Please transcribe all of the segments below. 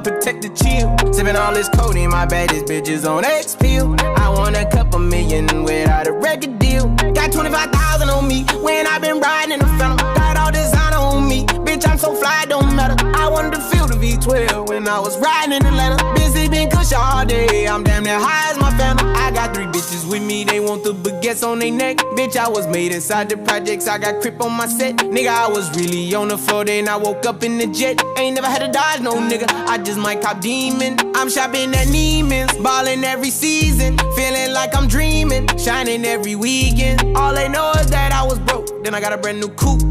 protector chill. Sipping all this codeine, my baddest bitches on X pill. I want a couple million without a record deal. Got 25,000 on me when I been riding in the phantom. Got all designer on me, bitch, I'm so fly, don't matter. I wanted to feel the V12 when I was riding in Atlanta. Busy been kush all day, I'm damn near high as my family. I got 3 bitches with me, they want the baguettes on their neck. Bitch, I was made inside the projects, I got crip on my set. Nigga, I was really on the floor, then I woke up in the jet. Ain't never had to dodge no nigga, I just might cop demon. I'm shopping at Neiman's, ballin' every season. Feeling like I'm dreaming, shining every weekend. All they know is that I was broke, then I got a brand new coupe.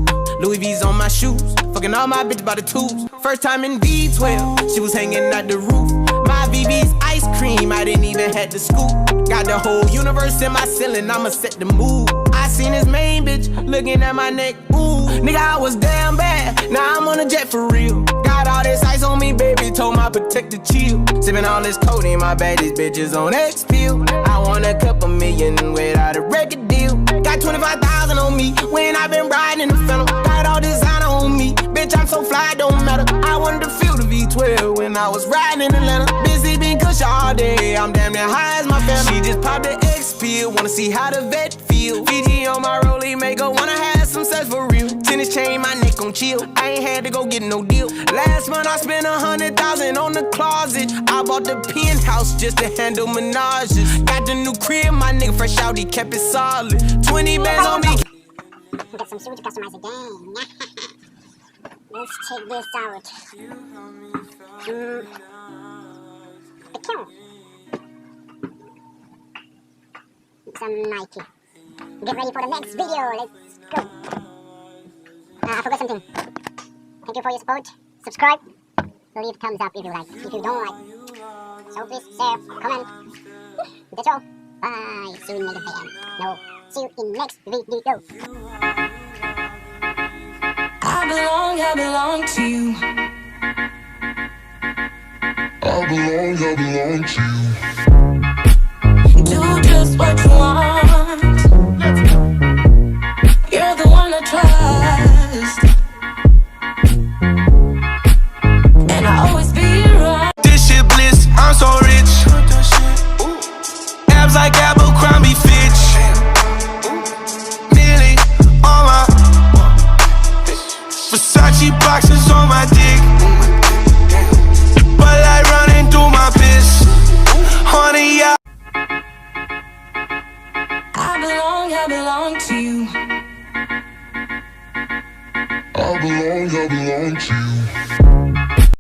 Louis V's on my shoes, fucking all my bitches by the tubes. First time in V12, she was hanging at the roof. My VV's ice cream, I didn't even have to scoop. Got the whole universe in my ceiling, I'ma set the mood. I seen this main bitch looking at my neck, ooh. Nigga, I was damn bad, now I'm on a jet for real. Got all this ice on me, baby, told my protector chill. Sipping all this codeine, my baddest bitches on X pill. I want a couple million without a record deal. Got 25,000 on me when I been riding in the phantom. Got all designer on me, bitch, I'm so fly, don't matter. I wanted to feel the V12 when I was riding in Atlanta. Busy been kush all day, I'm damn near high as my family. She just popped the X pill, wanna see how the vet feel. Fiji on my rollie, make her wanna have some sex for real. Tennis chain, my neck on chill, I ain't had to go get no deal. Last month I spent 100,000 on the closet. I bought the penthouse just to handle menages. Got the new crib, my nigga fresh out, he kept it solid. 20 bands on me. Got some shit to customize again. Let's check this out. The camera. Some Nike. Get ready for the next video. Let's go. I forgot something. Thank you for your support. Subscribe. Leave thumbs up if you like. If you don't like, so please share, comment. That's all. Bye. See you in next video. No. See you in next video. I belong to you. I belong to you. Do just what you want. You're the one I trust, and I always be right. This shit bliss, I'm so rich. Abs like Abercrombie Fitch. Nearly on my Versace boxes on my dick. But like running through my piss. Honey, yeah. I belong to you. I belong to you.